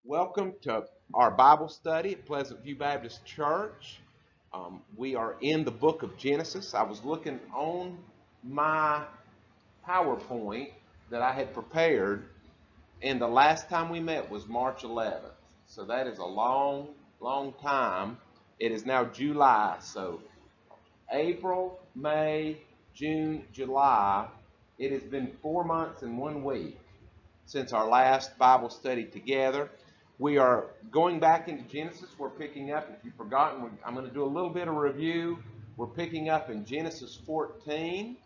Welcome to our Bible study at Pleasant View Baptist Church. We are in the book of Genesis. I was looking on my PowerPoint that I had prepared, and the last time we met was March 11th. So that is a long, long time. It is now July, so April, May, June, July. It has been 4 months and 1 week since our last Bible study together. We are going back into Genesis. We're picking up, if you've forgotten, I'm going to do a little bit of review. We're picking up in Genesis 14.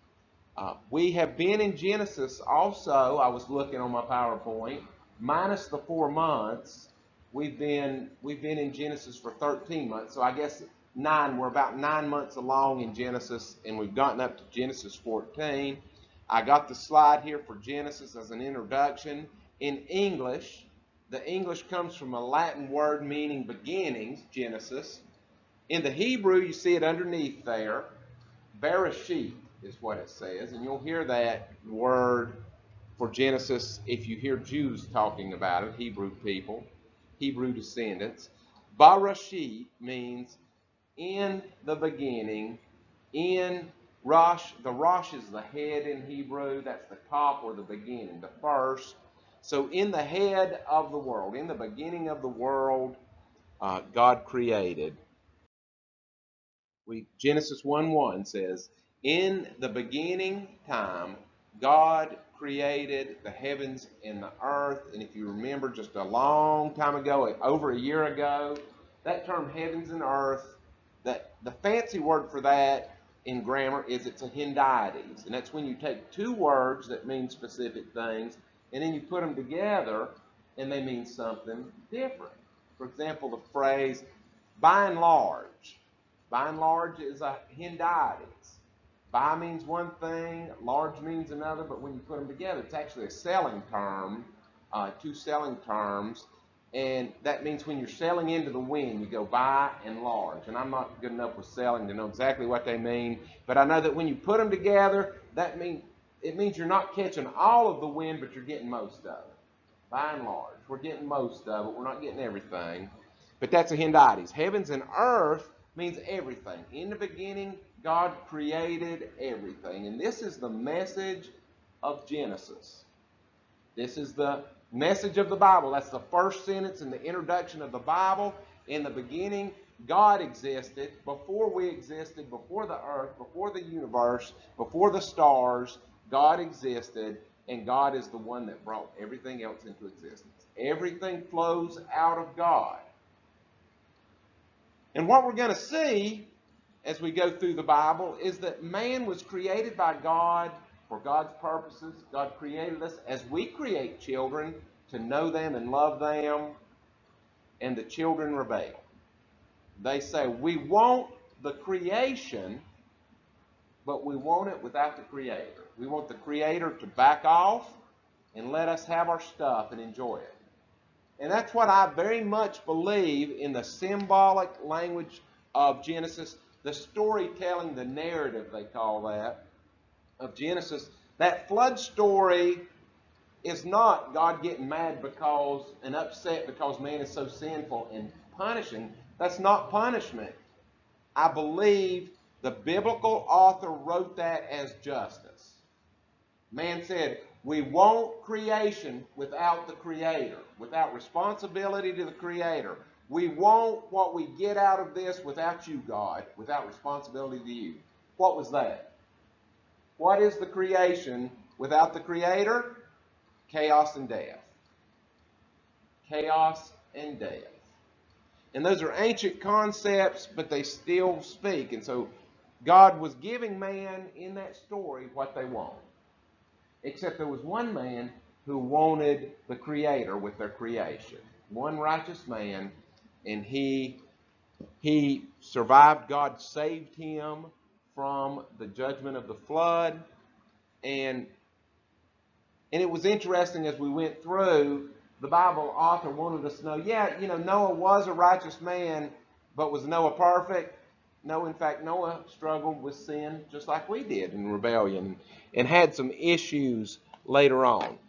We have been in Genesis also, I was looking on my PowerPoint, minus the 4 months. We've been in Genesis for 13 months, so I guess we're about 9 months along in Genesis, and we've gotten up to Genesis 14. I got the slide here for Genesis as an introduction. In English, the English comes from a Latin word meaning beginnings, Genesis. In the Hebrew, you see it underneath there, Bereshit is what it says, and you'll hear that word for Genesis if you hear Jews talking about it, Hebrew people, Hebrew descendants. Bereshit means in the beginning, in Rosh. The Rosh is the head in Hebrew. That's the top or the beginning, the first. So in the head of the world, in the beginning of the world, God created. Genesis 1:1 says, in the beginning time, God created the heavens and the earth. And if you remember, just a long time ago, over a year ago, that term heavens and earth, the fancy word for that in grammar is it's a hendiades. And that's when you take two words that mean specific things, and then you put them together, and they mean something different. For example, the phrase, by and large. By and large is a hendiades. By means one thing, large means another, but when you put them together, it's actually a selling term, two selling terms, and that means when you're selling into the wind, you go by and large. And I'm not good enough with selling to know exactly what they mean, but I know that when you put them together, it means you're not catching all of the wind, but you're getting most of it. By and large, we're getting most of it. We're not getting everything, but that's a hendiades. Heavens and earth means everything. In the beginning, God created everything. And this is the message of Genesis. This is the message of the Bible. That's the first sentence in the introduction of the Bible. In the beginning, God existed. Before we existed, before the earth, before the universe, before the stars, God existed. And God is the one that brought everything else into existence. Everything flows out of God. And what we're going to see as we go through the Bible is that man was created by God for God's purposes. God created us as we create children to know them and love them, and the children rebel. They say, we want the creation, but we want it without the Creator. We want the Creator to back off and let us have our stuff and enjoy it. And that's what I very much believe in the symbolic language of Genesis, the storytelling, the narrative they call that, of Genesis. That flood story is not God getting mad and upset because man is so sinful and punishing. That's not punishment. I believe the biblical author wrote that as justice. Man said, we want creation without the Creator, without responsibility to the Creator. We want what we get out of this without you, God, without responsibility to you. What was that? What is the creation without the Creator? Chaos and death. Chaos and death. And those are ancient concepts, but they still speak. And so God was giving man in that story what they want. Except there was one man who wanted the Creator with their creation. One righteous man, and he survived. God saved him from the judgment of the flood. And it was interesting as we went through, the Bible author wanted us to know, Noah was a righteous man, but was Noah perfect? No, in fact, Noah struggled with sin just like we did in rebellion and had some issues later on.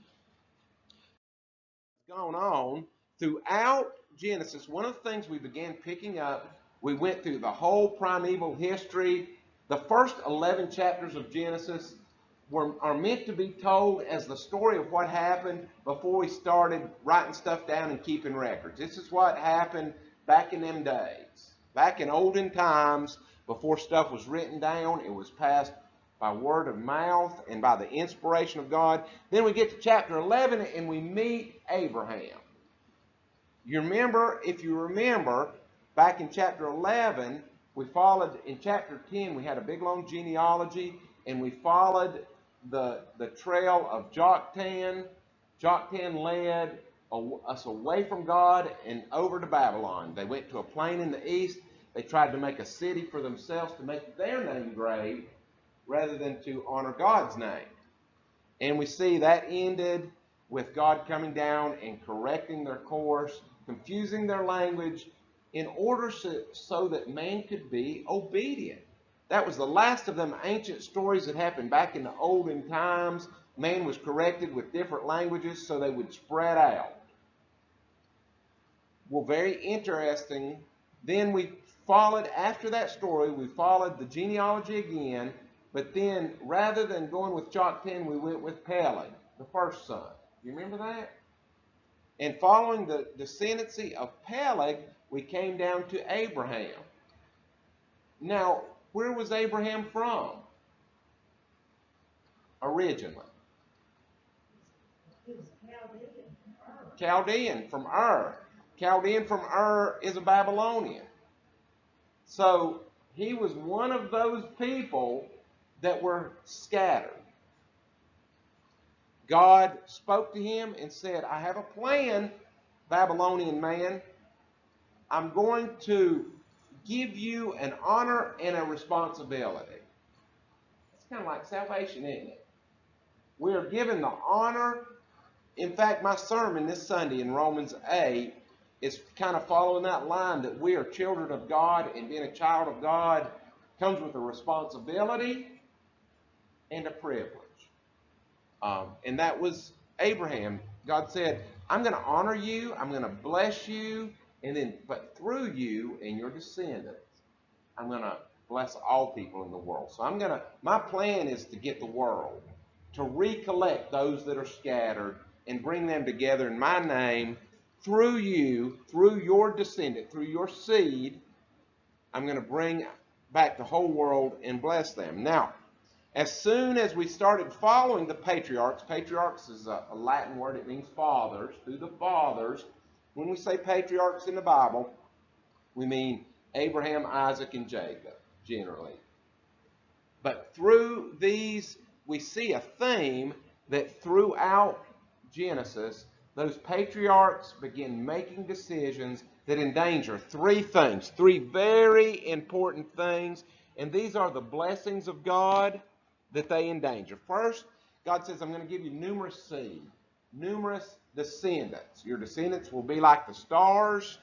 Gone on throughout Genesis, one of the things we began picking up, we went through the whole primeval history. The first 11 chapters of Genesis are meant to be told as the story of what happened before we started writing stuff down and keeping records. This is what happened back in them days. Back in olden times, before stuff was written down, it was passed by word of mouth and by the inspiration of God. Then we get to chapter 11 and we meet Abraham. If you remember, back in chapter 11, we followed, in chapter 10, we had a big long genealogy, and we followed the trail of Joktan. Joktan led us away from God and over to Babylon. They went to a plain in the east. They tried to make a city for themselves to make their name great rather than to honor God's name. And we see that ended with God coming down and correcting their course, confusing their language, in order so that man could be obedient. That was the last of them ancient stories that happened back in the olden times. Man was corrected with different languages so they would spread out. Well, very interesting. Then we followed, after that story, we followed the genealogy again, but then rather than going with Joktan, we went with Peleg, the first son. You remember that? And following the descendancy of Peleg, we came down to Abraham. Now, where was Abraham from originally? Chaldean from Ur. Chaldean from Ur is a Babylonian. So he was one of those people that were scattered. God spoke to him and said, I have a plan, Babylonian man. I'm going to give you an honor and a responsibility. It's kind of like salvation, isn't it? We are given the honor. In fact, my sermon this Sunday in Romans 8 is kind of following that line that we are children of God, and being a child of God comes with a responsibility and a privilege. And that was Abraham. God said, I'm going to honor you, I'm going to bless you, but through you and your descendants, I'm going to bless all people in the world. So my plan is to get the world, to recollect those that are scattered and bring them together in my name. Through you, through your descendant, through your seed, I'm going to bring back the whole world and bless them. Now, as soon as we started following the patriarchs is a Latin word, it means fathers, through the fathers. When we say patriarchs in the Bible, we mean Abraham, Isaac, and Jacob, generally. But through these, we see a theme that throughout Genesis, those patriarchs begin making decisions that endanger three things, three very important things, and these are the blessings of God that they endanger. First, God says, I'm going to give you numerous seed, numerous descendants. Your descendants will be like the stars.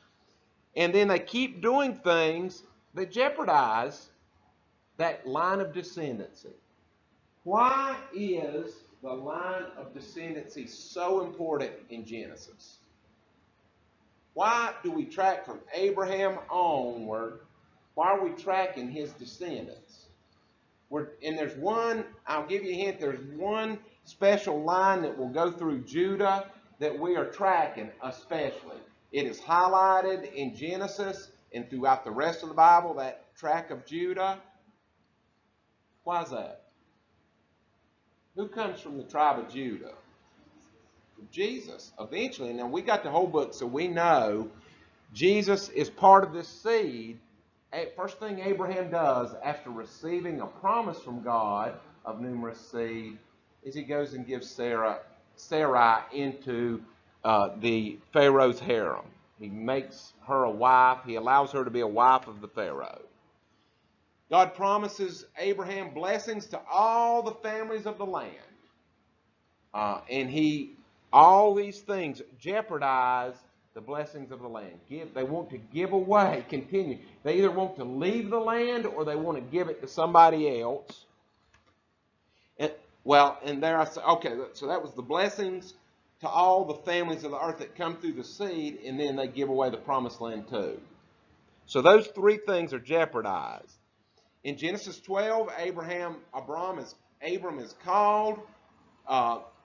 And then they keep doing things that jeopardize that line of descendancy. Why is the line of descendancy so important in Genesis? Why do we track from Abraham onward? Why are we tracking his descendants? And there's one, I'll give you a hint, there's one special line that will go through Judah that we are tracking especially. It is highlighted in Genesis and throughout the rest of the Bible, that track of Judah. Why is that? Who comes from the tribe of Judah? Jesus, eventually. Now, we got the whole book, so we know Jesus is part of this seed. First thing Abraham does after receiving a promise from God of numerous seed is he goes and gives Sarai into the Pharaoh's harem. He makes her a wife. He allows her to be a wife of the Pharaoh. God promises Abraham blessings to all the families of the land. All these things jeopardize the blessings of the land. They want to give away, continue. They either want to leave the land or they want to give it to somebody else. And there I say, okay, so that was the blessings to all the families of the earth that come through the seed, and then they give away the promised land too. So those three things are jeopardized. In Genesis 12, Abram is called.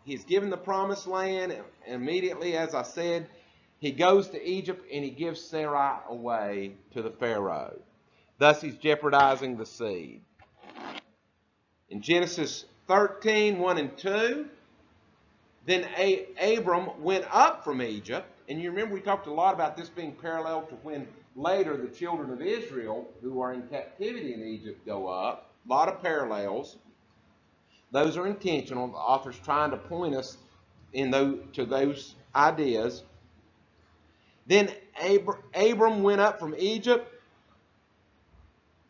He's given the promised land, and immediately, as I said, he goes to Egypt and he gives Sarai away to the Pharaoh. Thus, he's jeopardizing the seed. In Genesis 13, 1 and 2, then Abram went up from Egypt. And you remember we talked a lot about this being parallel to when later the children of Israel, who are in captivity in Egypt, go up. A lot of parallels. Those are intentional. The author's trying to point us to those ideas. Then Abram went up from Egypt,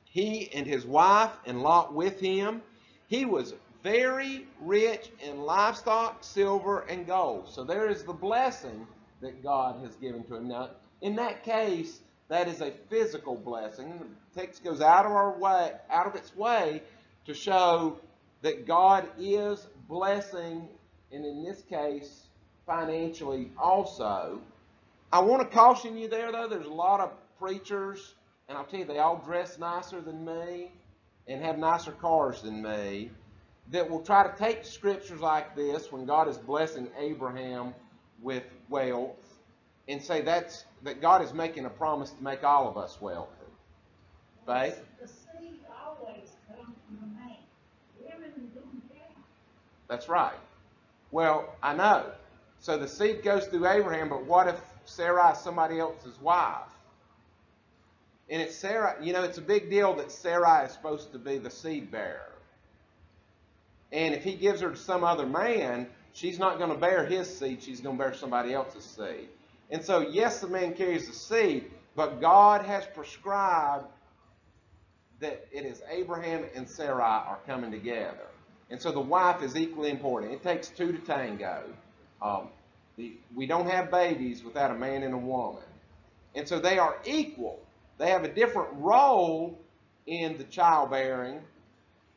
he and his wife and Lot with him. He was very rich in livestock, silver, and gold. So there is the blessing that God has given to him. Now, in that case, that is a physical blessing. The text goes out of its way to show that God is blessing, and in this case, financially also. I want to caution you there, though. There's a lot of preachers, and I'll tell you, they all dress nicer than me and have nicer cars than me, that will try to take scriptures like this when God is blessing Abraham with wealth and say that God is making a promise to make all of us wealthy. Faith? The seed always comes from the man. Women don't count. That's right. Well, I know. So the seed goes through Abraham, but what if Sarai is somebody else's wife? And it's Sarah, it's a big deal that Sarai is supposed to be the seed bearer. And if he gives her to some other man, she's not going to bear his seed, she's going to bear somebody else's seed. And so, yes, the man carries the seed, but God has prescribed that it is Abraham and Sarai are coming together. And so the wife is equally important. It takes two to tango. We don't have babies without a man and a woman. And so they are equal. They have a different role in the childbearing,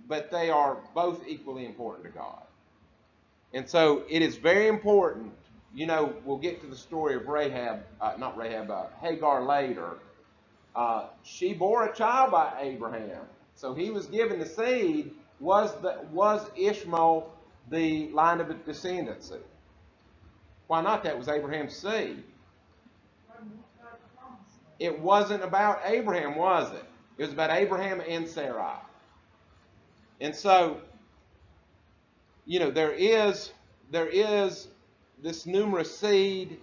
but they are both equally important to God. And so it is very important. We'll get to the story of Hagar later. She bore a child by Abraham. So he was given the seed. Was Ishmael the line of descendancy? Why not? That was Abraham's seed. It wasn't about Abraham, was it? It was about Abraham and Sarai. And so, there is this numerous seed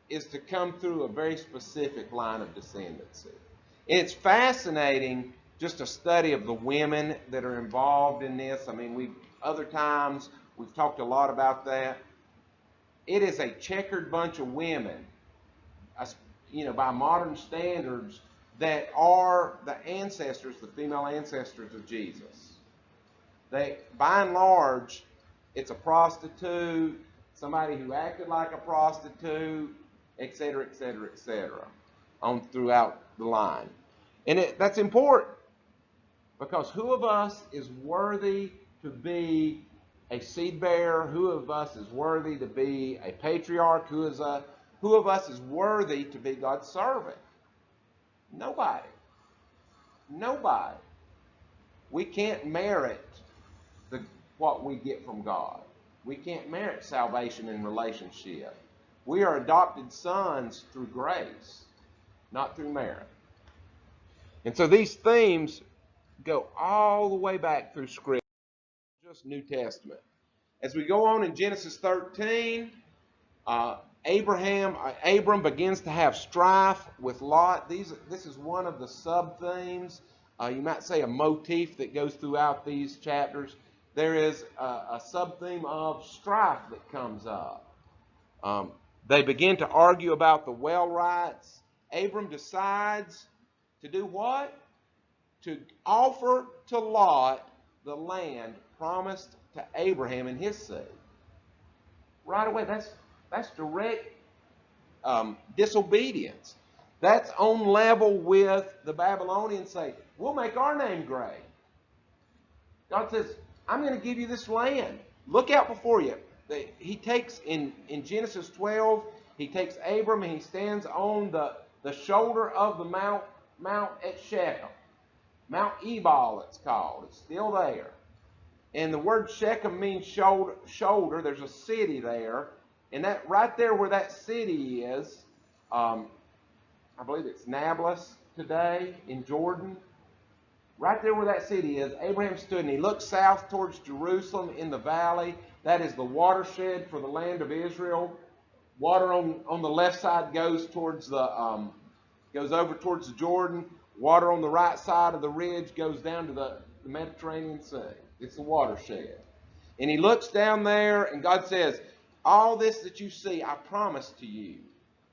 is to come through a very specific line of descendancy. And it's fascinating just a study of the women that are involved in this. I mean, other times we've talked a lot about that. It is a checkered bunch of women, by modern standards, that are the female ancestors of Jesus. They, by and large, it's a prostitute, somebody who acted like a prostitute, etc., etc., etc., on throughout the line. And that's important, because who of us is worthy to be a seed bearer? Who of us is worthy to be a patriarch? Who of us is worthy to be God's servant? Nobody. Nobody. We can't merit what we get from God. We can't merit salvation and relationship. We are adopted sons through grace, not through merit. And so these themes go all the way back through Scripture, just New Testament. As we go on in Genesis 13, Abram begins to have strife with Lot. This is one of the sub-themes. You might say a motif that goes throughout these chapters. There is a sub-theme of strife that comes up. They begin to argue about the well rights. Abram decides to do what? To offer to Lot the land promised to Abraham and his seed. Right away, that's direct disobedience. That's on level with the Babylonians say, we'll make our name great. God says, I'm going to give you this land. Look out before you. he takes in Genesis 12, he takes Abram and he stands on the shoulder of the Mount at Shechem. Mount Ebal, it's called. It's still there. And the word Shechem means shoulder. There's a city there. And that right there where that city is, I believe it's Nablus today in Jordan. Right there where that city is, Abraham stood and he looked south towards Jerusalem in the valley. That is the watershed for the land of Israel. Water on the left side goes towards goes over towards the Jordan. Water on the right side of the ridge goes down to the Mediterranean Sea. It's the watershed. And he looks down there and God says, all this that you see, I promise to you.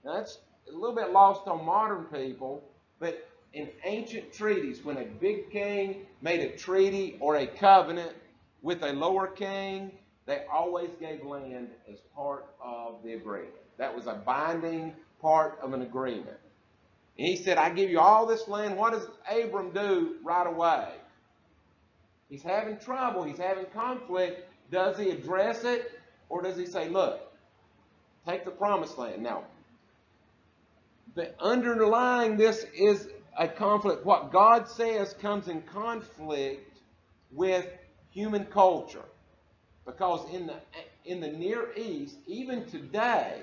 Now that's a little bit lost on modern people, but in ancient treaties, when a big king made a treaty or a covenant with a lower king, they always gave land as part of the agreement. That was a binding part of an agreement. And he said, I give you all this land. What does Abram do right away? He's having trouble. He's having conflict. Does he address it? Or does he say, look, take the promised land? Now, the underlying this is a conflict. What God says comes in conflict with human culture. Because in the Near East, even today,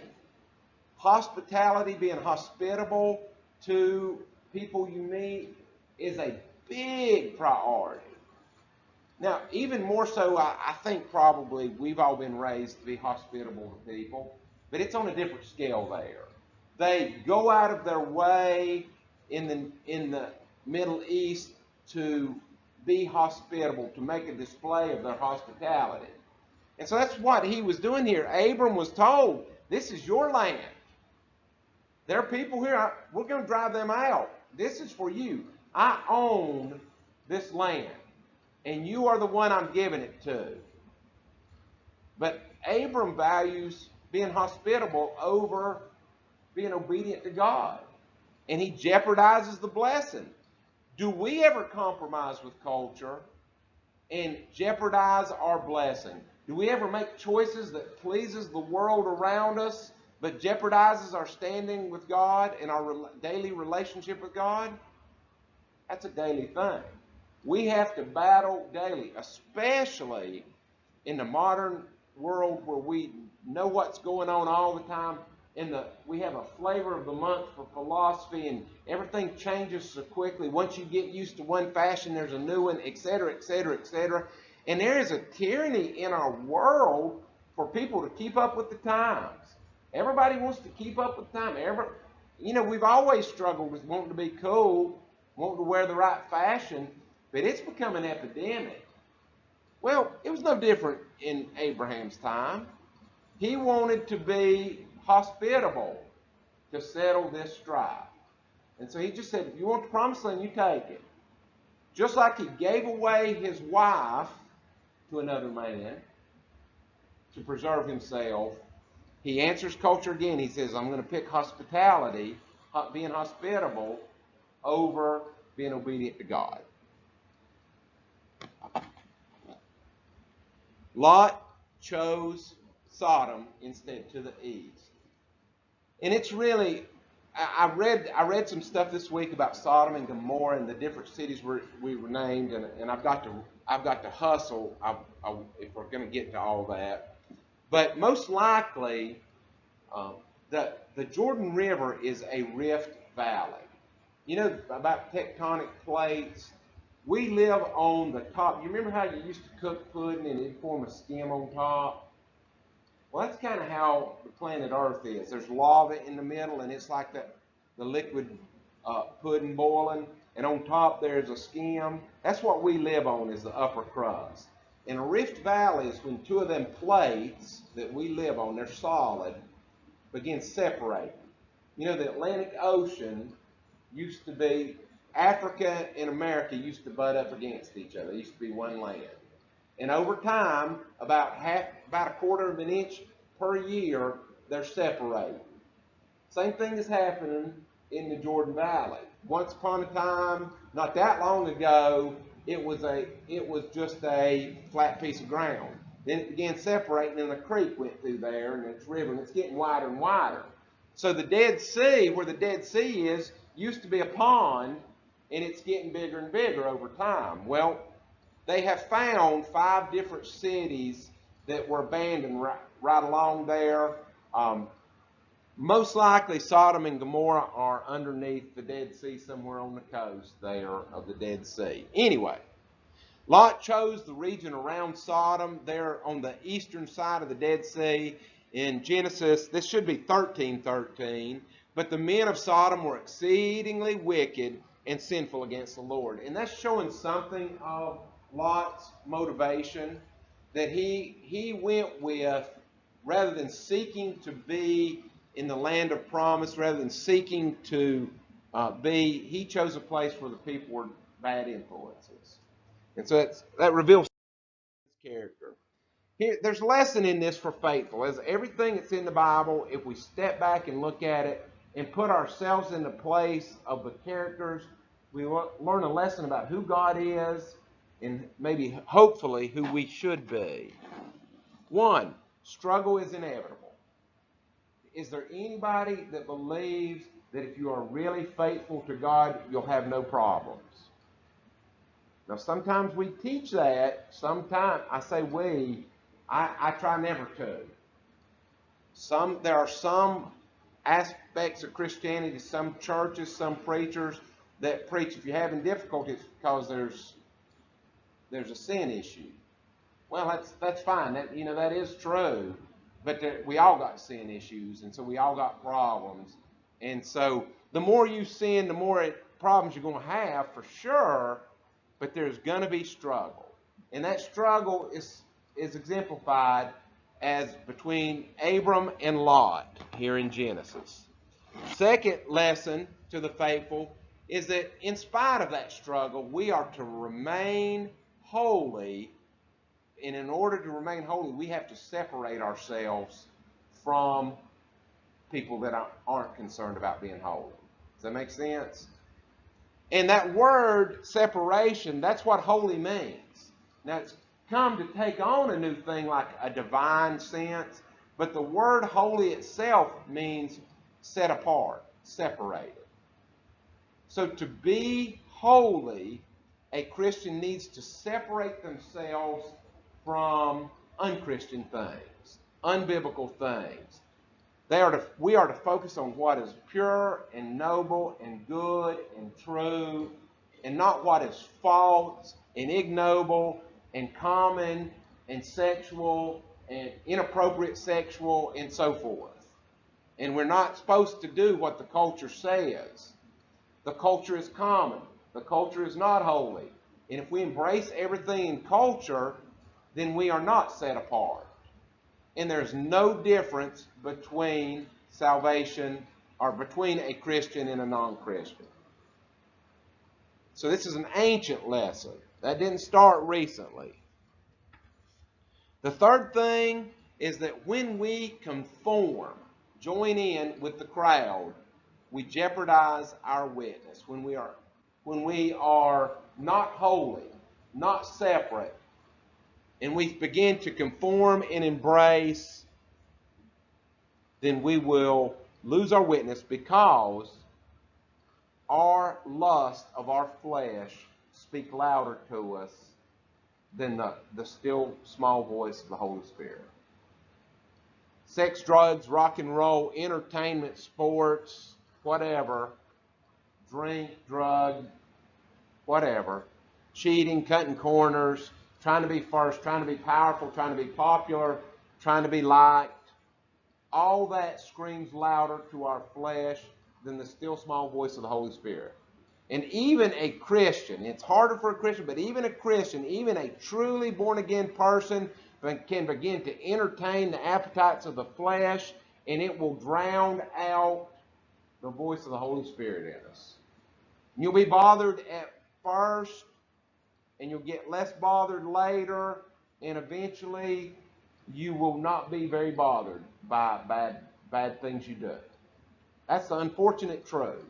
hospitality, being hospitable to people you meet, is a big priority. Now, even more so, I think probably we've all been raised to be hospitable to people, but it's on a different scale there. They go out of their way in the Middle East to be hospitable, to make a display of their hospitality. And so that's what he was doing here. Abram was told, this is your land. There are people here, we're going to drive them out. This is for you. I own this land, and you are the one I'm giving it to. But Abram values being hospitable over being obedient to God. And he jeopardizes the blessing. Do we ever compromise with culture and jeopardize our blessing? Do we ever make choices that pleases the world around us but jeopardizes our standing with God and our daily relationship with God? That's a daily thing. We have to battle daily, especially in the modern world where we know what's going on all the time. We have a flavor of the month for philosophy, and everything changes so quickly. Once you get used to one fashion, there's a new one, etc., etc., etc. And there is a tyranny in our world for people to keep up with the times. Everybody wants to keep up with the time. We've always struggled with wanting to be cool, wanting to wear the right fashion, but it's become an epidemic. Well, it was no different in Abraham's time. He wanted to be hospitable to settle this strife. And so he just said, if you want the promised land, you take it. Just like he gave away his wife to another man to preserve himself, he answers culture again. He says, I'm going to pick hospitality, being hospitable, over being obedient to God. Lot chose Sodom instead, to the east. And it's really, I read some stuff this week about Sodom and Gomorrah and the different cities where we were named, and I've got to hustle if we're going to get to all that. But most likely, the Jordan River is a rift valley. You know about tectonic plates. We live on the top. You remember how you used to cook pudding and it'd form a skim on top? Well, that's kind of how the planet Earth is. There's lava in the middle, and it's like the liquid pudding boiling. And on top, there's a skim. That's what we live on, is the upper crust. And a rift valley is when two of them plates that we live on, they're solid, begin separating. You know, the Atlantic Ocean used to be, Africa and America used to butt up against each other. It used to be one land. And over time, about a quarter of an inch per year, they're separating. Same thing is happening in the Jordan Valley. Once upon a time, not that long ago, it was just a flat piece of ground. Then it began separating, and a creek went through there, and it's a river, and it's getting wider and wider. So the Dead Sea, where the Dead Sea is, used to be a pond, and it's getting bigger and bigger over time. Well, they have found 5 different cities that were abandoned right along there. Most likely Sodom and Gomorrah are underneath the Dead Sea somewhere on the coast there of the Dead Sea. Anyway, Lot chose the region around Sodom there on the eastern side of the Dead Sea. In Genesis, this should be 13:13, but the men of Sodom were exceedingly wicked and sinful against the Lord. And that's showing something of Lot's motivation, that he went with, rather than seeking to be in the land of promise, rather than seeking to he chose a place where the people were bad influences. And so that reveals his character. Here, there's a lesson in this for faithful. As everything that's in the Bible, if we step back and look at it and put ourselves in the place of the characters, we learn a lesson about who God is and maybe, hopefully, who we should be. 1, struggle is inevitable. Is there anybody that believes that if you are really faithful to God, you'll have no problems? Now, sometimes we teach that. Sometimes, I say we, I try never to. There are some aspects of Christianity, some churches, some preachers that preach if you're having difficulties because there's a sin issue. Well, that's fine. That is true. But we all got sin issues, and so we all got problems. And so the more you sin, the more problems you're going to have for sure. But there's going to be struggle. And that struggle is exemplified as between Abram and Lot here in Genesis. Second lesson to the faithful is that in spite of that struggle, we are to remain holy. And in order to remain holy, we have to separate ourselves from people that aren't concerned about being holy. Does that make sense? And that word separation, that's what holy means. Now, it's come to take on a new thing like a divine sense, but the word holy itself means set apart, separated. So to be holy, a Christian needs to separate themselves from unchristian things, unbiblical things. We are to focus on what is pure and noble and good and true, and not what is false and ignoble and common and sexual and inappropriate sexual and so forth. And we're not supposed to do what the culture says. The culture is common. The culture is not holy. And if we embrace everything in culture, then we are not set apart. And there's no difference between salvation or between a Christian and a non-Christian. So this is an ancient lesson. That didn't start recently. The third thing is that when we conform, join in with the crowd, we jeopardize our witness. When we are not holy, not separate, and we begin to conform and embrace, then we will lose our witness, because our lust of our flesh speak louder to us than the still small voice of the Holy Spirit. Sex, drugs, rock and roll, entertainment, sports, whatever, drink, drug, whatever, cheating, cutting corners, trying to be first, trying to be powerful, trying to be popular, trying to be liked. All that screams louder to our flesh than the still small voice of the Holy Spirit. And even a Christian, it's harder for a Christian, but even a Christian, even a truly born-again person can begin to entertain the appetites of the flesh, and it will drown out the voice of the Holy Spirit in us. You'll be bothered at first, and you'll get less bothered later, and eventually you will not be very bothered by bad things you do. That's the unfortunate truth.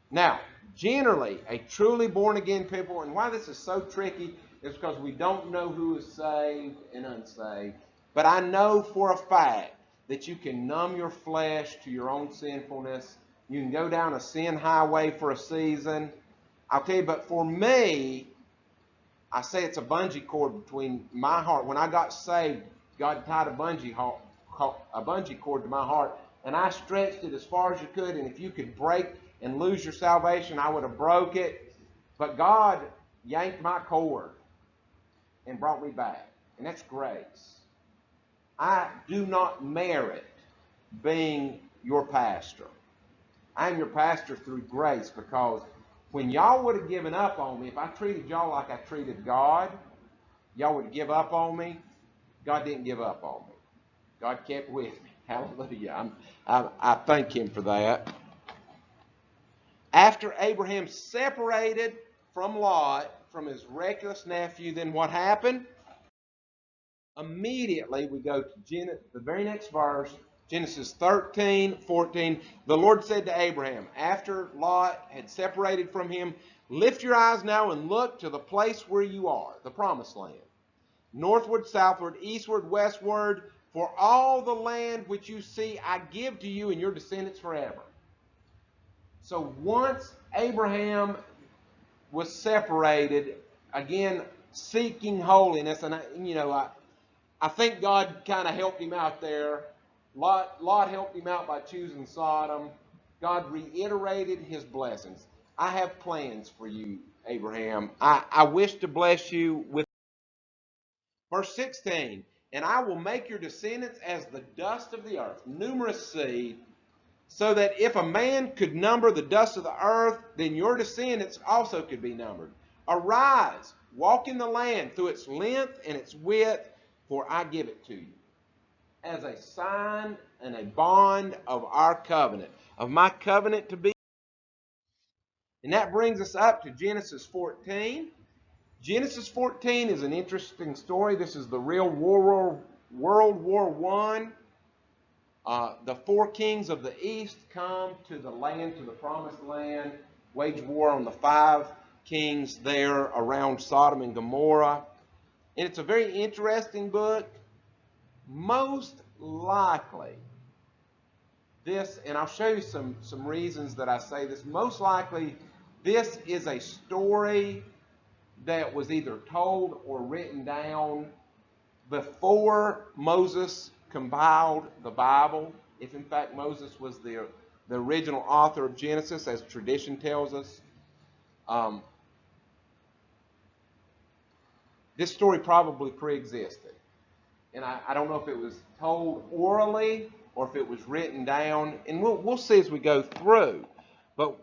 Now, generally, a truly born-again people, and why this is so tricky, is because we don't know who is saved and unsaved. But I know for a fact that you can numb your flesh to your own sinfulness. You can go down a sin highway for a season. I'll tell you, but for me, I say it's a bungee cord between my heart. When I got saved, God tied a bungee cord to my heart, and I stretched it as far as you could. And if you could break and lose your salvation, I would have broke it. But God yanked my cord and brought me back, and that's grace. I do not merit being your pastor. I am your pastor through grace, because when y'all would have given up on me, if I treated y'all like I treated God, y'all would give up on me. God didn't give up on me. God kept with me. Hallelujah. I thank him for that. After Abraham separated from Lot, from his reckless nephew, then what happened? Immediately we go to the very next verse, Genesis 13:14. The Lord said to Abraham, after Lot had separated from him, lift your eyes now and look to the place where you are, the promised land. Northward, southward, eastward, westward, for all the land which you see I give to you and your descendants forever. So once Abraham was separated, again, seeking holiness, and I think God kind of helped him out there. Lot helped him out by choosing Sodom. God reiterated his blessings. I have plans for you, Abraham. I wish to bless you with. Verse 16, and I will make your descendants as the dust of the earth, numerous seed, so that if a man could number the dust of the earth, then your descendants also could be numbered. Arise, walk in the land through its length and its width, for I give it to you, as a sign and a bond of our covenant, of my covenant to be. And that brings us up to Genesis 14. Genesis 14 is an interesting story. This is the real World War I. The four kings of the east come to the land, to the promised land, wage war on the five kings there around Sodom and Gomorrah. And it's a very interesting book. Most likely, this, and I'll show you some reasons that I say this, most likely this is a story that was either told or written down before Moses compiled the Bible, if in fact Moses was the original author of Genesis, as tradition tells us. This story probably pre-existed. And I don't know if it was told orally or if it was written down. And we'll see as we go through. But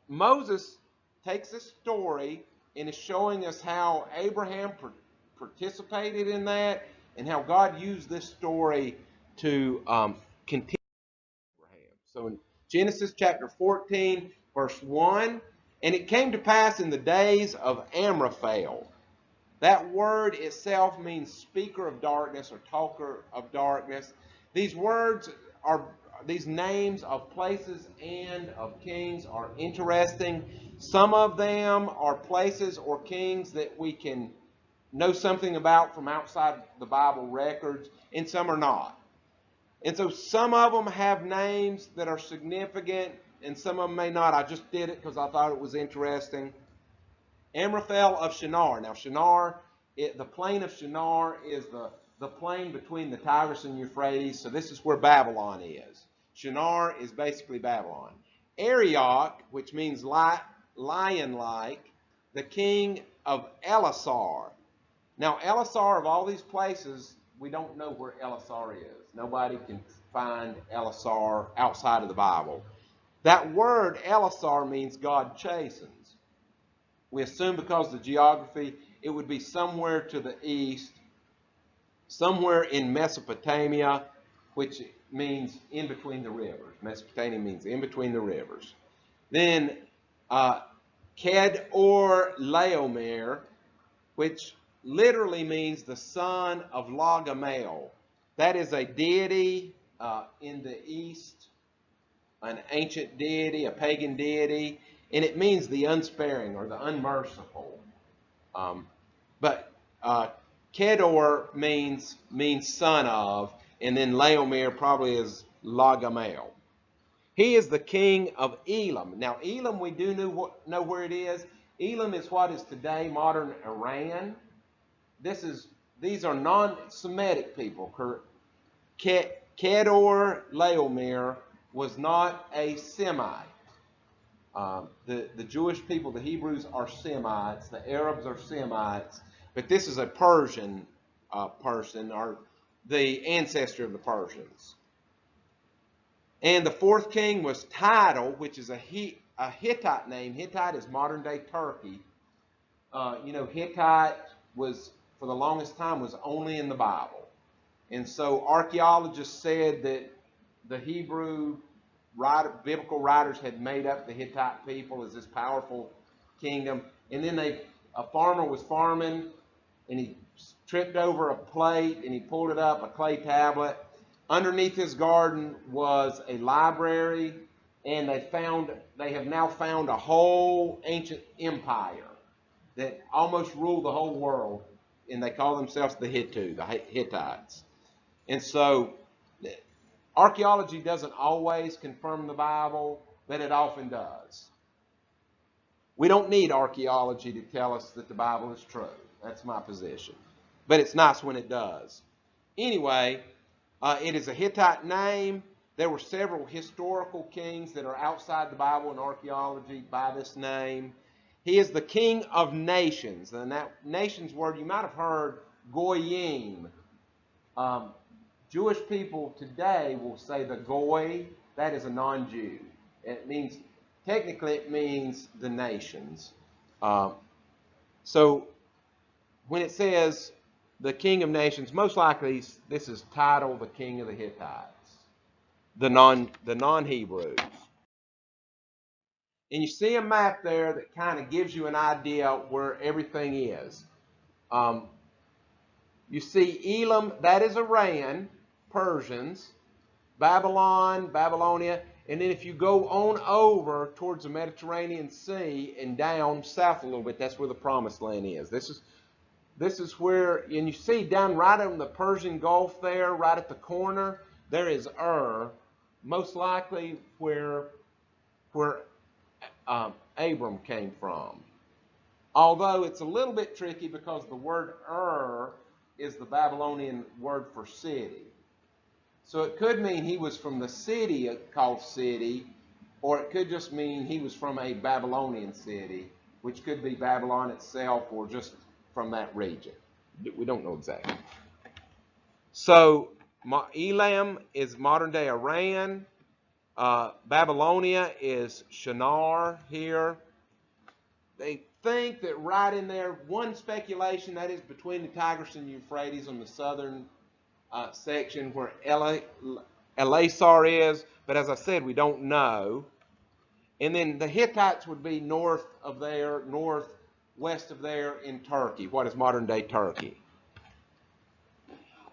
Moses takes this story and is showing us how Abraham participated in that and how God used this story to continue Abraham. So in Genesis chapter 14, verse 1, and it came to pass in the days of Amraphel. That word itself means speaker of darkness or talker of darkness. These words are, these names of places and of kings are interesting. Some of them are places or kings that we can know something about from outside the Bible records, and some are not. And so some of them have names that are significant, and some of them may not. I just did it because I thought it was interesting. Amraphel of Shinar. Now Shinar, the plain of Shinar is the plain between the Tigris and Euphrates. So this is where Babylon is. Shinar is basically Babylon. Arioch, which means lion-like, the king of Elasar. Now Elasar, of all these places, we don't know where Elasar is. Nobody can find Elasar outside of the Bible. That word Elasar means God chastens. We assume because of the geography, it would be somewhere to the east, somewhere in Mesopotamia, which means in between the rivers. Mesopotamia means in between the rivers. Then Kedor Laomer, which literally means the son of Lagamel. That is a deity in the east, an ancient deity, a pagan deity, and it means the unsparing or the unmerciful. But Kedor means son of, and then Laomer probably is Lagamel. He is the king of Elam. Now, Elam, we do know where it is. Elam is what is today modern Iran. These are non-Semitic people. Kedor Laomer was not a Semite. The Jewish people, the Hebrews, are Semites. The Arabs are Semites. But this is a Persian person, or the ancestor of the Persians. And the fourth king was Tidal, which is a Hittite name. Hittite is modern-day Turkey. Hittite was, for the longest time, was only in the Bible. And so archaeologists said that the Hebrew biblical writers had made up the Hittite people as this powerful kingdom. And then a farmer was farming, and he tripped over a plate, and he pulled it up, a clay tablet. Underneath his garden was a library, and they have now found a whole ancient empire that almost ruled the whole world, and they call themselves the Hittites. And so archaeology doesn't always confirm the Bible, but it often does. We don't need archaeology to tell us that the Bible is true. That's my position. But it's nice when it does. Anyway, it is a Hittite name. There were several historical kings that are outside the Bible and archaeology by this name. He is the king of nations. And that nations word, you might have heard Goyim. Jewish people today will say the Goy. That is a non-Jew. Technically it means the nations. So when it says the king of nations, most likely this is Tidal, the king of the Hittites, the non-Hebrews. And you see a map there that kind of gives you an idea where everything is. You see Elam, that is Iran, Persians, Babylon, Babylonia, and then if you go on over towards the Mediterranean Sea and down south a little bit, that's where the Promised Land is. This is where, and you see down right on the Persian Gulf there, right at the corner, there is most likely where Abram came from. Although it's a little bit tricky because the word is the Babylonian word for city. So it could mean he was from the city called City, or it could just mean he was from a Babylonian city, which could be Babylon itself or just from that region. We don't know exactly. So Elam is modern-day Iran. Babylonia is Shinar here. They think that right in there, one speculation, that is between the Tigris and Euphrates on the southern section where Elasar is, but as I said, we don't know. And then the Hittites would be northwest of there in Turkey, what is modern-day Turkey.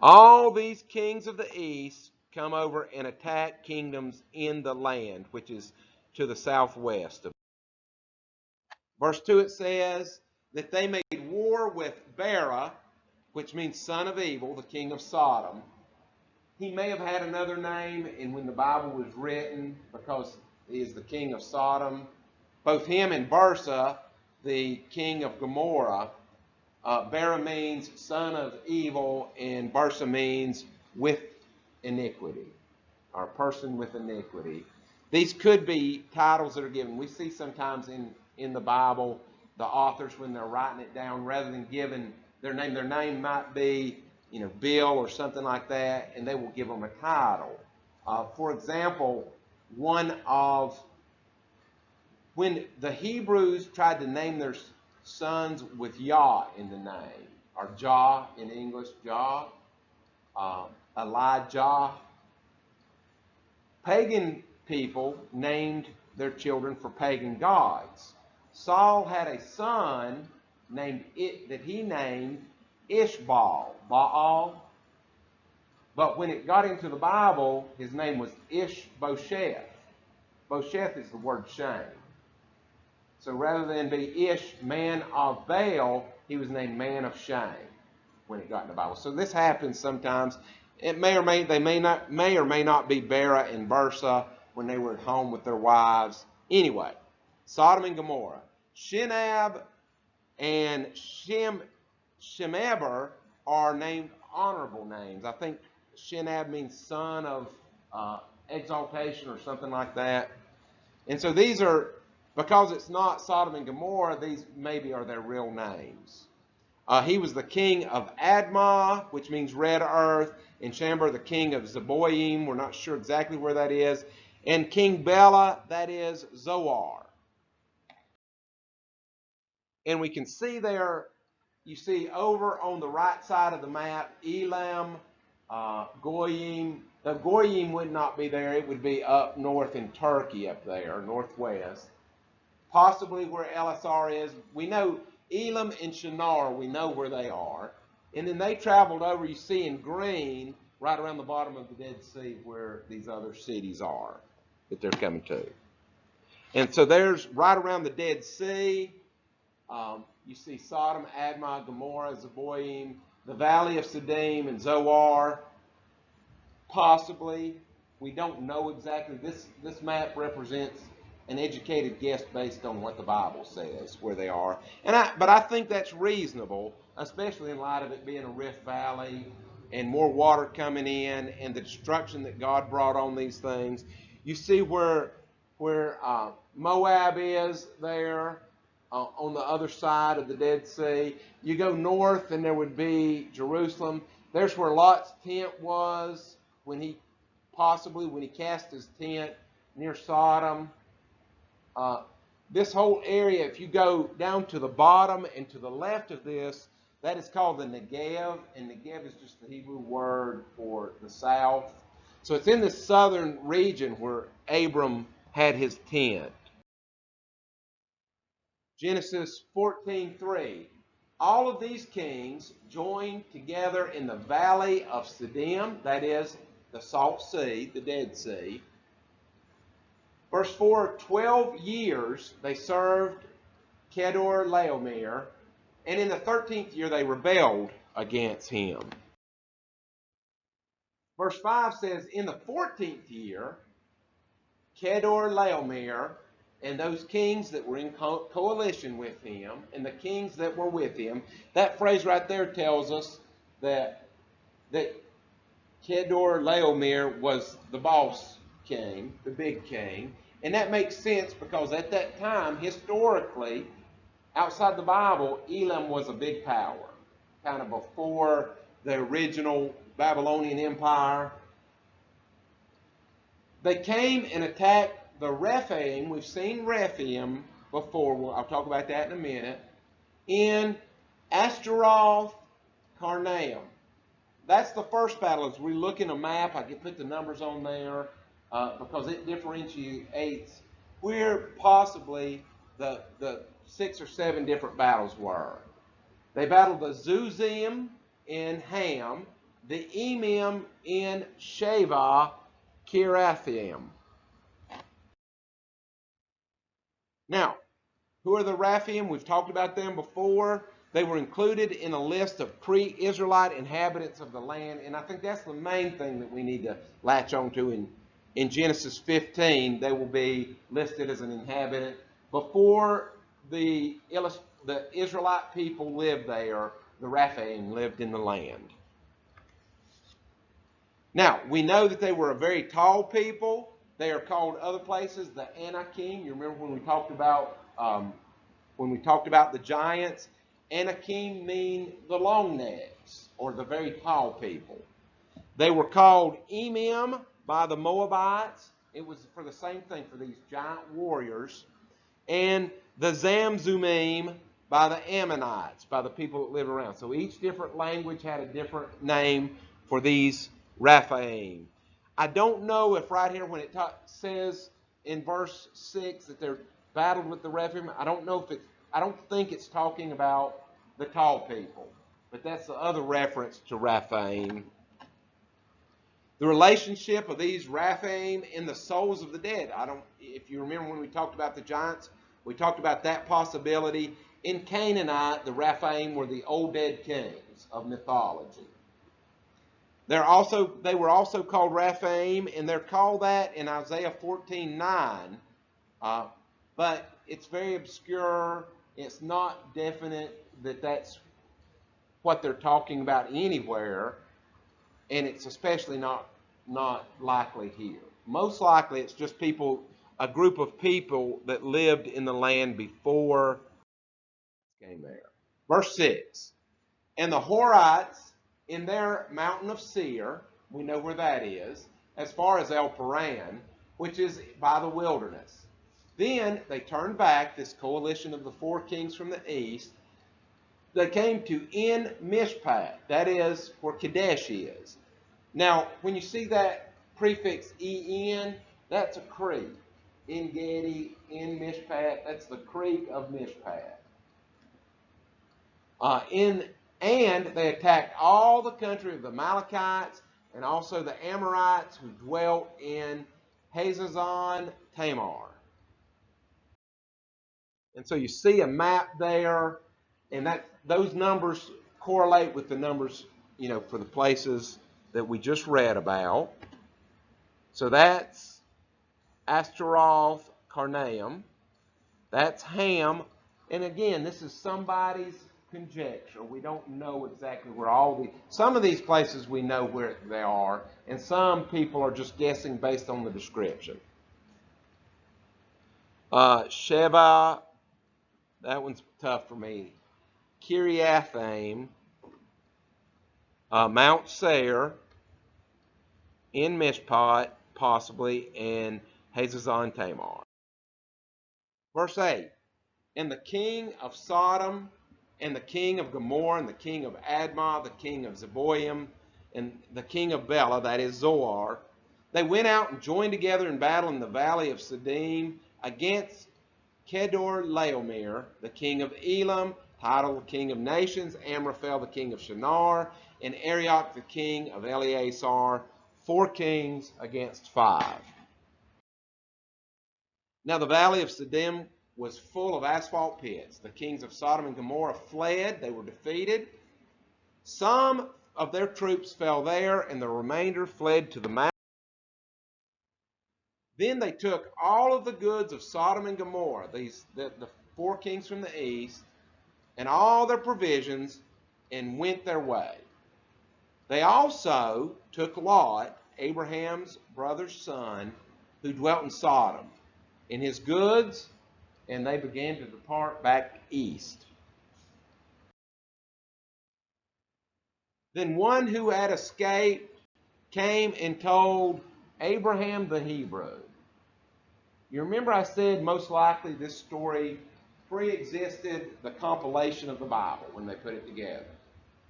All these kings of the east come over and attack kingdoms in the land, which is to the southwest. Verse 2, it says that they made war with Bera, which means son of evil, the king of Sodom. He may have had another name, and when the Bible was written, because he is the king of Sodom, both him and Bursa, the king of Gomorrah, Bera means son of evil, and Bursa means with iniquity, or person with iniquity. These could be titles that are given. We see sometimes in the Bible, the authors, when they're writing it down, rather than giving their name might be, Bill or something like that, and they will give them a title. For example, when the Hebrews tried to name their sons with Yah in the name, or Jah in English, Jah, Elijah. Pagan people named their children for pagan gods. Saul had a son that he named Ishbaal, Baal. But when it got into the Bible, his name was Ishbosheth. Bosheth is the word shame. So rather than be Ish, man of Baal, he was named man of shame when it got in the Bible. So this happens sometimes. It may or may not be Bera and Bersa when they were at home with their wives. Anyway, Sodom and Gomorrah. Shinab and Shemeber are named honorable names. I think Shinab means son of exaltation or something like that. And so these are, because it's not Sodom and Gomorrah, these maybe are their real names. He was the king of Admah, which means red earth, and Shamber the king of Zeboim. We're not sure exactly where that is. And King Bela, that is Zoar. And we can see there, you see over on the right side of the map, Elam, Goyim. The Goyim would not be there. It would be up north in Turkey up there, northwest. Possibly where Elasar is. We know Elam and Shinar, we know where they are. And then they traveled over, you see in green, right around the bottom of the Dead Sea where these other cities are that they're coming to. And so there's right around the Dead Sea. You see Sodom, Admah, Gomorrah, Zeboim, the valley of Siddim and Zoar. Possibly. We don't know exactly. This map represents an educated guess based on what the Bible says where they are. But I think that's reasonable, especially in light of it being a rift valley and more water coming in and the destruction that God brought on these things. You see where Moab is there on the other side of the Dead Sea. You go north and there would be Jerusalem. There's where Lot's tent was when he cast his tent near Sodom. This whole area, if you go down to the bottom and to the left of this, that is called the Negev, and Negev is just the Hebrew word for the south. So it's in the southern region where Abram had his tent. Genesis 14:3. All of these kings joined together in the valley of Siddim, that is the Salt Sea, the Dead Sea. Verse 4, 12 years they served Kedor Laomer, and in the 13th year they rebelled against him. Verse 5 says, in the 14th year, Kedor Laomer and those kings that were in coalition with him, and the kings that were with him, that phrase right there tells us that Kedor Laomer was the boss king, the big king. And that makes sense because at that time, historically, outside the Bible, Elam was a big power, kind of before the original Babylonian Empire. They came and attacked the Rephaim. We've seen Rephaim before. I'll talk about that in a minute. In Ashtaroth, Karnaim. That's the first battle. As we look in a map, I can put the numbers on there because it differentiates where possibly the 6 or 7 different battles were. They battled the Zuzim in Ham, the Emim in Sheva, Kirathaim. Now, who are the Rephaim? We've talked about them before. They were included in a list of pre-Israelite inhabitants of the land, and I think that's the main thing that we need to latch on to in Genesis 15. They will be listed as an inhabitant. Before the Israelite people lived there, the Rephaim lived in the land. Now, we know that they were a very tall people. They are called other places the Anakim. You remember when we talked about the giants? Anakim mean the long necks, or the very tall people. They were called Emim by the Moabites. It was for the same thing, for these giant warriors. And the Zamzumim by the Ammonites, by the people that live around. So each different language had a different name for these Rephaim. I don't know if right here when it says in verse 6 that they're battled with the Rephaim, I don't think it's talking about the tall people. But that's the other reference to Rephaim. The relationship of these Rephaim in the souls of the dead. If you remember when we talked about the giants, we talked about that possibility. In Canaanite, the Rephaim were the old dead kings of mythology. They were also called Rephaim, and they're called that in Isaiah 14:9. But it's very obscure. It's not definite that that's what they're talking about anywhere, and it's especially not likely here. Most likely, it's just a group of people that lived in the land before came there. Verse 6. And the Horites in their mountain of Seir, we know where that is, as far as El Paran, which is by the wilderness. Then they turned back, this coalition of the four kings from the east. They came to En Mishpat, that is where Kadesh is. Now, when you see that prefix En, that's a creek. En Gedi, En Mishpat, that's the creek of Mishpat. And they attacked all the country of the Amalekites and also the Amorites who dwelt in Hazazon Tamar. And so you see a map there, and those numbers correlate with the numbers, for the places that we just read about. So that's Ashtaroth Karnaim. That's Ham. And again, this is somebody's conjecture. We don't know exactly where some of these places we know where they are, and some people are just guessing based on the description. Sheba, that one's tough for me. Kiriathaim, Mount Seir, En Mishpat, possibly, and Hazazon Tamar. Verse 8. And the king of Sodom, and the king of Gomorrah, and the king of Admah, the king of Zeboim, and the king of Bela, that is Zoar, they went out and joined together in battle in the valley of Siddim against Kedorlaomer, the king of Elam, Tidal, the king of nations, Amraphel, the king of Shinar, and Arioch, the king of Eleazar, 4 kings against 5. Now the valley of Siddim was full of asphalt pits. The kings of Sodom and Gomorrah fled. They were defeated. Some of their troops fell there, and the remainder fled to the mountains. Then they took all of the goods of Sodom and Gomorrah, the 4 kings from the east, and all their provisions, and went their way. They also took Lot, Abraham's brother's son, who dwelt in Sodom, and his goods, and they began to depart back east. Then one who had escaped came and told Abraham the Hebrew. You remember I said most likely this story pre-existed the compilation of the Bible when they put it together.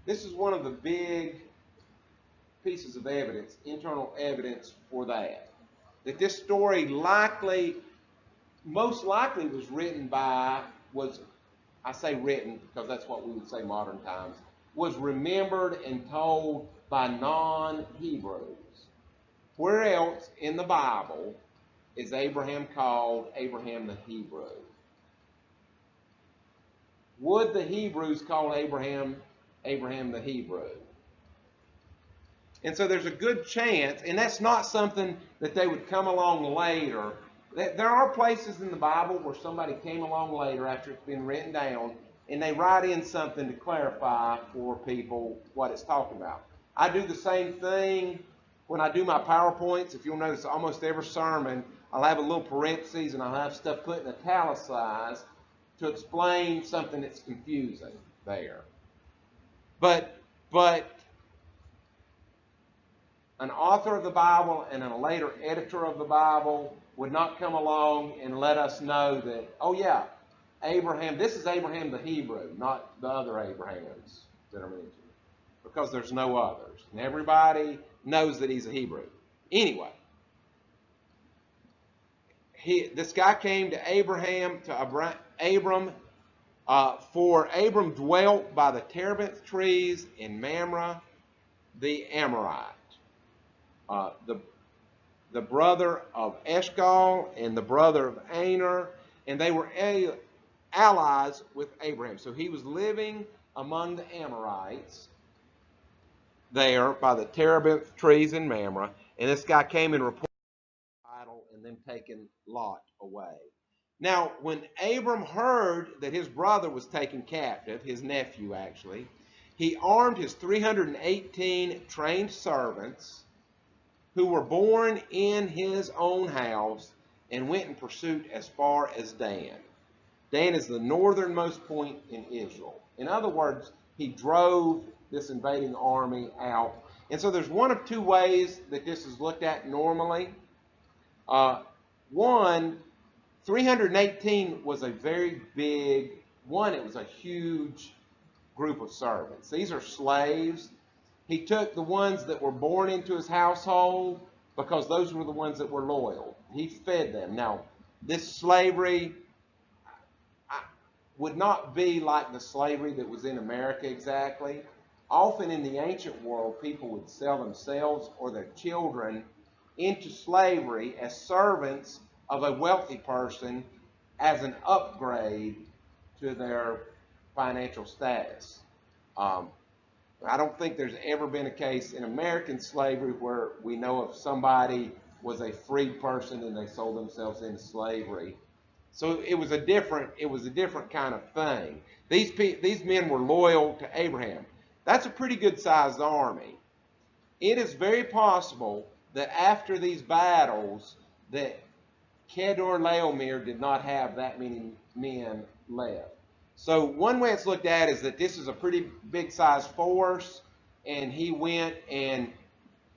This is one of the big pieces of evidence, internal evidence for that. That this story most likely was written I say written because that's what we would say modern times, was remembered and told by non-Hebrews. Where else in the Bible is Abraham called Abraham the Hebrew? Would the Hebrews call Abraham the Hebrew? And so there's a good chance, and that's not something that they would come along later. There are places in the Bible where somebody came along later after it's been written down, and they write in something to clarify for people what it's talking about. I do the same thing when I do my PowerPoints. If you'll notice, almost every sermon, I'll have a little parentheses, and I'll have stuff put in italicized to explain something that's confusing there. But an author of the Bible and a later editor of the Bible would not come along and let us know that, oh yeah, Abraham, this is Abraham the Hebrew, not the other Abrahams that are mentioned, because there's no others. And everybody knows that he's a Hebrew. Anyway, this guy came to Abram, for Abram dwelt by the terebinth trees in Mamre, the Amorite. The brother of Eshcol and the brother of Aner, and they were allies with Abraham. So he was living among the Amorites there by the terebinth trees in Mamre, and this guy came and reported the battle and them taking Lot away. Now, when Abram heard that his brother was taken captive, his nephew actually, he armed his 318 trained servants who were born in his own house and went in pursuit as far as Dan. Dan is the northernmost point in Israel. In other words, he drove this invading army out. And so there's one of two ways that this is looked at normally. One, 318 was a very big, it was a huge group of servants. These are slaves. He took the ones that were born into his household because those were the ones that were loyal. He fed them. Now, this slavery would not be like the slavery that was in America exactly. Often in the ancient world, people would sell themselves or their children into slavery as servants of a wealthy person as an upgrade to their financial status. I don't think there's ever been a case in American slavery where we know of somebody was a freed person and they sold themselves into slavery. So it was a different kind of thing. These men were loyal to Abraham. That's a pretty good sized army. It is very possible that after these battles that Kedorlaomer did not have that many men left. So one way it's looked at is that this is a pretty big sized force, and he went and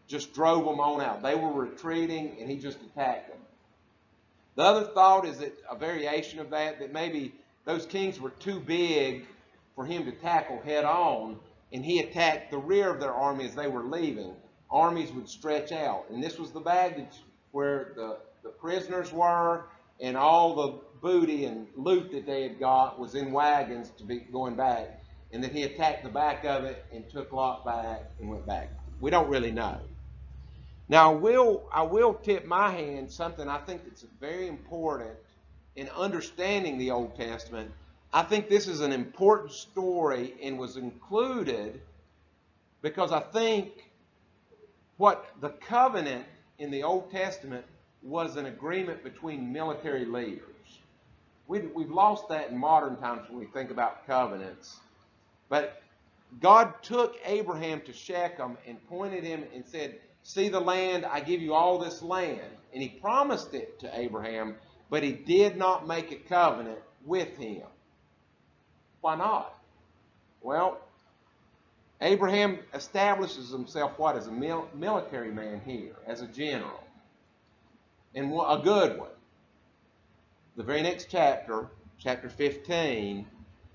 just drove them on out. They were retreating, and he just attacked them. The other thought is that a variation of that maybe those kings were too big for him to tackle head on, and he attacked the rear of their army as they were leaving. Armies would stretch out, and this was the baggage where the prisoners were, and all the booty and loot that they had got was in wagons to be going back, and that he attacked the back of it and took Lot back and went back. We don't really know. Now, I will tip my hand something I think that's very important in understanding the Old Testament. I think this is an important story and was included because I think what the covenant in the Old Testament was an agreement between military leaders. We've lost that in modern times when we think about covenants. But God took Abraham to Shechem and pointed him and said, see the land, I give you all this land. And he promised it to Abraham, but he did not make a covenant with him. Why not? Well, Abraham establishes himself, as a military man here, as a general. And a good one. The very next chapter, chapter 15,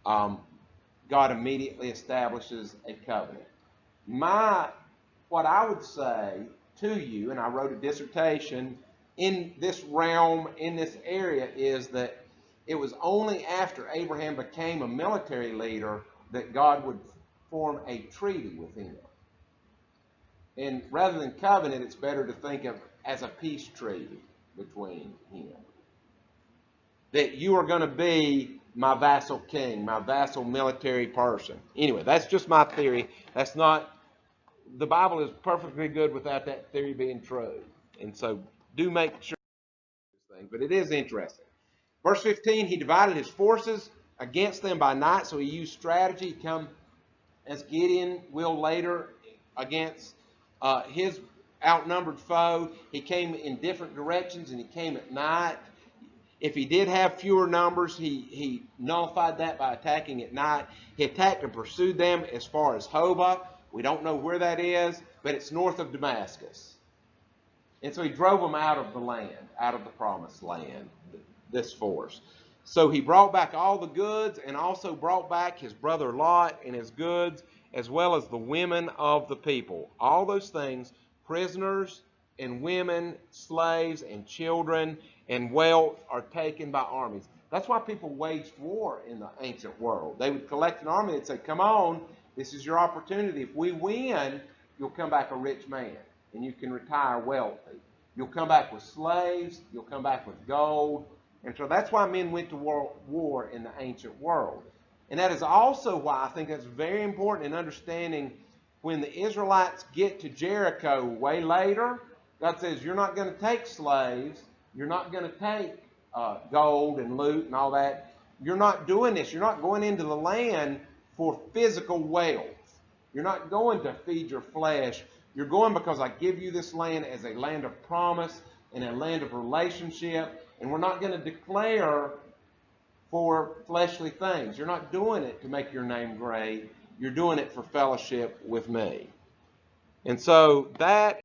God immediately establishes a covenant. What I would say to you, and I wrote a dissertation in this realm, in this area, is that it was only after Abraham became a military leader that God would form a treaty with him. And rather than covenant, it's better to think of as a peace treaty between him. That you are going to be my vassal king, my vassal military person. Anyway, that's just my theory. That's not, the Bible is perfectly good without that theory being true. And so do make sure this thing, but it is interesting. Verse 15, he divided his forces against them by night, so he used strategy. He come as Gideon will later against his outnumbered foe. He came in different directions and he came at night. If he did have fewer numbers, he nullified that by attacking at night. He attacked and pursued them as far as Hobah. We don't know where that is, but it's north of Damascus. And so he drove them out of the land, out of the promised land, this force. So he brought back all the goods and also brought back his brother Lot and his goods, as well as the women of the people. All those things, prisoners and women, slaves and children and wealth, are taken by armies. That's why people waged war in the ancient world. They would collect an army and say, come on, this is your opportunity. If we win, you'll come back a rich man and you can retire wealthy. You'll come back with slaves. You'll come back with gold. And so that's why men went to war in the ancient world. And that is also why I think that's very important in understanding when the Israelites get to Jericho way later, God says, you're not going to take slaves. You're not going to take gold and loot and all that. You're not doing this. You're not going into the land for physical wealth. You're not going to feed your flesh. You're going because I give you this land as a land of promise and a land of relationship. And we're not going to declare for fleshly things. You're not doing it to make your name great. You're doing it for fellowship with me. And so that